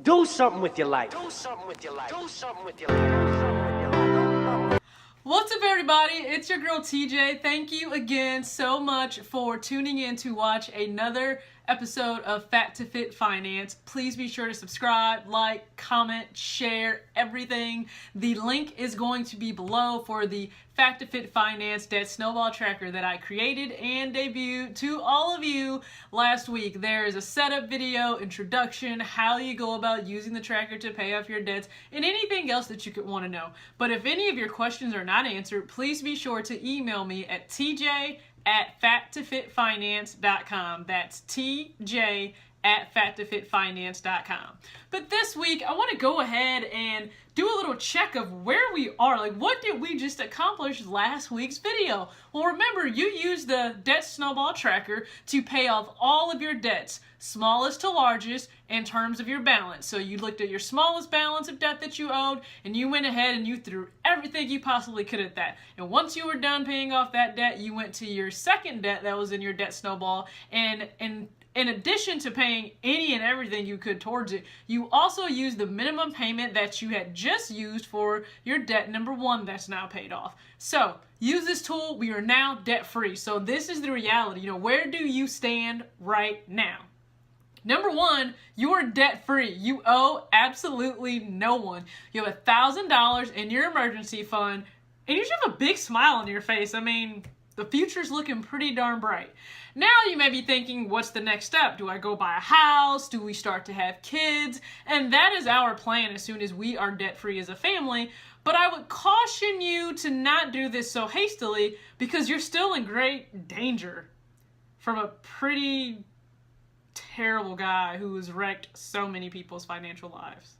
Do something with your life. Do something with your life. Do something with your life. What's up, everybody? It's your girl TJ. Thank you again so much for tuning in to watch another episode of Fat2Fit Finance. Please be sure to subscribe, like, comment, share, everything. The link is going to be below for the Fat2Fit Finance Debt Snowball Tracker that I created and debuted to all of you last week. There is a setup video, introduction, how you go about using the tracker to pay off your debts, and anything else that you could want to know. But if any of your questions are not answered, please be sure to email me at tj@fat2fitfinance.com. That's tj@fat2fitfinance.com. But this week, I want to go ahead and do a little check of where we are. Like, what did we just accomplish last week's video? Well, remember, you used the Debt Snowball Tracker to pay off all of your debts, smallest to largest, in terms of your balance. So you looked at your smallest balance of debt that you owed, and you went ahead and you threw everything you possibly could at that. And once you were done paying off that debt, you went to your second debt that was in your debt snowball, and in addition to paying any and everything you could towards it, you also used the minimum payment that you had just used for your debt number one that's now paid off. So use this tool. We are now debt free. So this is the reality. Where do you stand right now? Number one, you are debt free. You owe absolutely no one. You have $1,000 in your emergency fund, and you should have a big smile on your face. I mean, the future's looking pretty darn bright. Now you may be thinking, what's the next step? Do I go buy a house? Do we start to have kids? And that is our plan as soon as we are debt-free as a family. But I would caution you to not do this so hastily because you're still in great danger from a pretty terrible guy who has wrecked so many people's financial lives.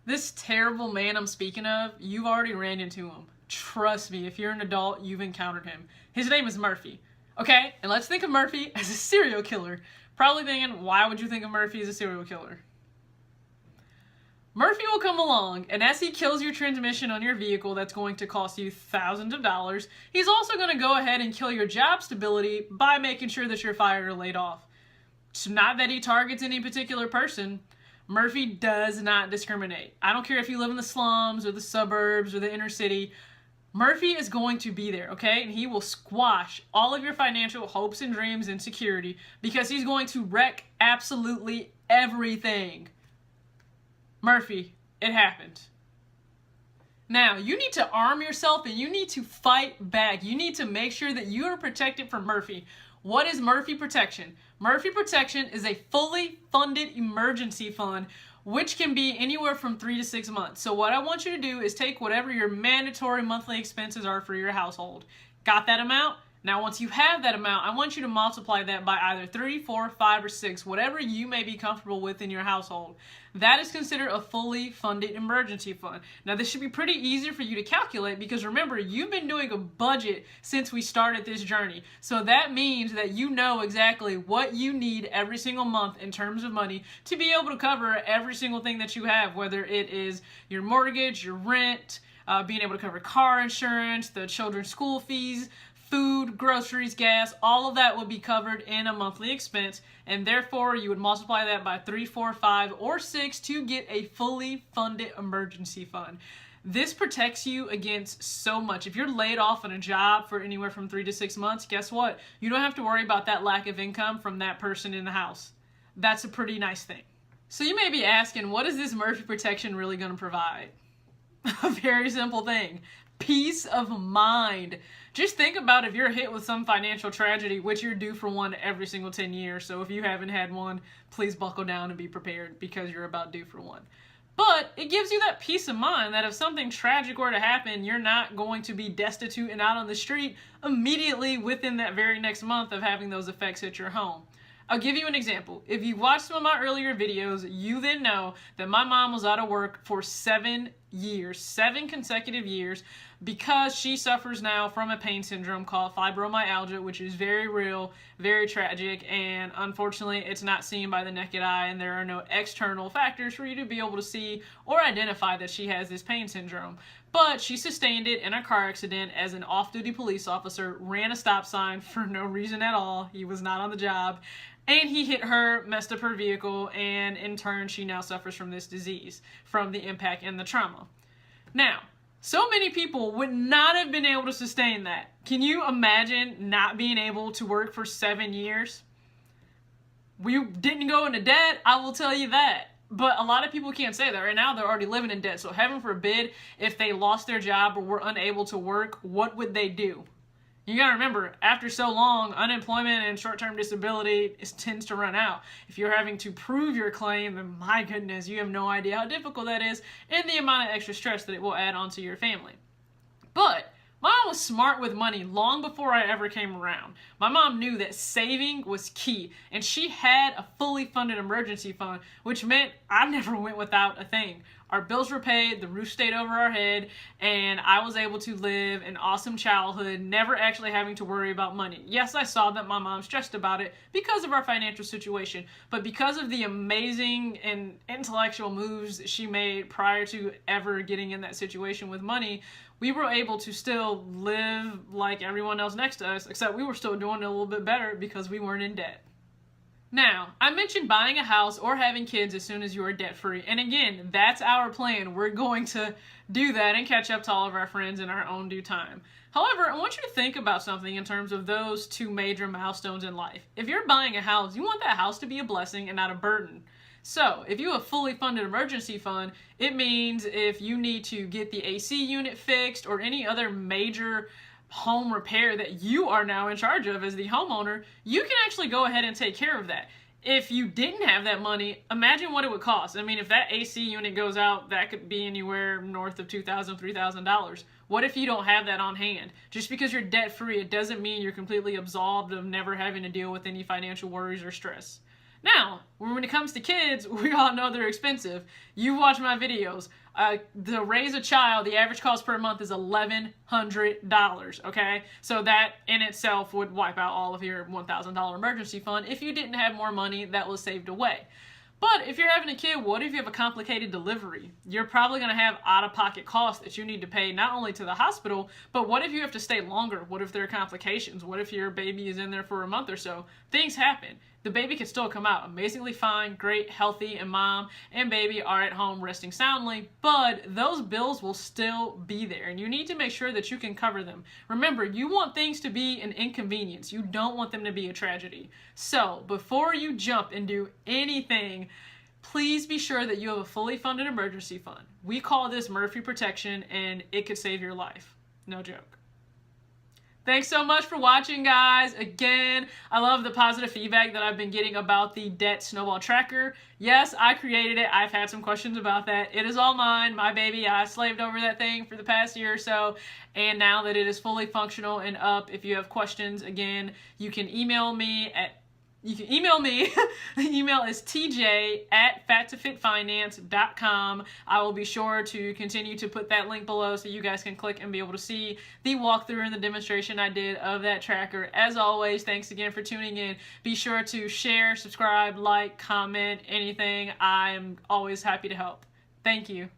This terrible man I'm speaking of, you've already ran into him. Trust me, if you're an adult, you've encountered him. His name is Murphy. Okay, and let's think of Murphy as a serial killer. Probably thinking, why would you think of Murphy as a serial killer? Murphy will come along, and as he kills your transmission on your vehicle that's going to cost you thousands of dollars, he's also going to go ahead and kill your job stability by making sure that you're fired or laid off. It's not that he targets any particular person. Murphy does not discriminate. I don't care if you live in the slums or the suburbs or the inner city. Murphy is going to be there, okay? And he will squash all of your financial hopes and dreams and security because he's going to wreck absolutely everything. Murphy, it happened. Now, you need to arm yourself and you need to fight back. You need to make sure that you are protected from Murphy. What is Murphy Protection? Murphy Protection is a fully funded emergency fund which can be anywhere from 3 to 6 months. So what I want you to do is take whatever your mandatory monthly expenses are for your household. Got that amount? Now once you have that amount, I want you to multiply that by either 3, 4, 5, or 6, whatever you may be comfortable with in your household. That is considered a fully funded emergency fund. Now this should be pretty easy for you to calculate because remember, you've been doing a budget since we started this journey. So that means that you know exactly what you need every single month in terms of money to be able to cover every single thing that you have, whether it is your mortgage, your rent, being able to cover car insurance, the children's school fees, food, groceries, gas, all of that would be covered in a monthly expense, and therefore you would multiply that by 3, 4, 5, or 6 to get a fully funded emergency fund. This protects you against so much. If you're laid off on a job for anywhere from 3 to 6 months, guess what? You don't have to worry about that lack of income from that person in the house. That's a pretty nice thing. So you may be asking, what is this Murphy Protection really going to provide? A very simple thing. Peace of mind. Just think about if you're hit with some financial tragedy, which you're due for one every single 10 years. So if you haven't had one, please buckle down and be prepared because you're about due for one. But it gives you that peace of mind that if something tragic were to happen, you're not going to be destitute and out on the street immediately within that very next month of having those effects hit your home. I'll give you an example. If you've watched some of my earlier videos, you then know that my mom was out of work for 7 years, 7 consecutive years, because she suffers now from a pain syndrome called fibromyalgia, which is very real, very tragic, and unfortunately it's not seen by the naked eye, and there are no external factors for you to be able to see or identify that she has this pain syndrome. But she sustained it in a car accident as an off-duty police officer, ran a stop sign for no reason at all. He was not on the job. And he hit her, messed up her vehicle, and in turn, she now suffers from this disease, from the impact and the trauma. Now, so many people would not have been able to sustain that. Can you imagine not being able to work for 7 years? We didn't go into debt, I will tell you that. But a lot of people can't say that. Right now, they're already living in debt. So heaven forbid, if they lost their job or were unable to work, what would they do? You gotta remember, after so long, unemployment and short-term disability tends to run out. If you're having to prove your claim, then my goodness, you have no idea how difficult that is and the amount of extra stress that it will add onto your family. But my mom was smart with money long before I ever came around. My mom knew that saving was key, and she had a fully funded emergency fund, which meant I never went without a thing. Our bills were paid, the roof stayed over our head, and I was able to live an awesome childhood, never actually having to worry about money. Yes, I saw that my mom stressed about it because of our financial situation, but because of the amazing and intellectual moves that she made prior to ever getting in that situation with money, we were able to still live like everyone else next to us, except we were still doing it a little bit better because we weren't in debt. Now, I mentioned buying a house or having kids as soon as you are debt-free. And again, that's our plan. We're going to do that and catch up to all of our friends in our own due time. However, I want you to think about something in terms of those two major milestones in life. If you're buying a house, you want that house to be a blessing and not a burden. So, if you have a fully funded emergency fund, it means if you need to get the AC unit fixed or any other major home repair that you are now in charge of as the homeowner, you can actually go ahead and take care of that. If you didn't have that money, imagine what it would cost. I mean, if that AC unit goes out, that could be anywhere north of $2,000, $3,000. What if you don't have that on hand? Just because you're debt-free, it doesn't mean you're completely absolved of never having to deal with any financial worries or stress. Now, when it comes to kids, we all know they're expensive. You watch my videos. To raise a child, the average cost per month is $1,100, okay? So that in itself would wipe out all of your $1,000 emergency fund if you didn't have more money that was saved away. But if you're having a kid, what if you have a complicated delivery? You're probably going to have out-of-pocket costs that you need to pay not only to the hospital, but what if you have to stay longer? What if there are complications? What if your baby is in there for a month or so? Things happen. The baby can still come out amazingly fine, great, healthy, and mom and baby are at home resting soundly, but those bills will still be there, and you need to make sure that you can cover them. Remember, you want things to be an inconvenience. You don't want them to be a tragedy. So, before you jump and do anything, please be sure that you have a fully funded emergency fund. We call this Murphy Protection, and it could save your life. No joke. Thanks so much for watching, guys. Again, I love the positive feedback that I've been getting about the debt snowball tracker. Yes, I created it. I've had some questions about that. It is all mine, my baby. I slaved over that thing for the past year or so, and now that it is fully functional and up, if you have questions, again, you can email me. The email is tj@fat2fitfinance.com. I will be sure to continue to put that link below so you guys can click and be able to see the walkthrough and the demonstration I did of that tracker. As always, thanks again for tuning in. Be sure to share, subscribe, like, comment, anything. I am always happy to help. Thank you.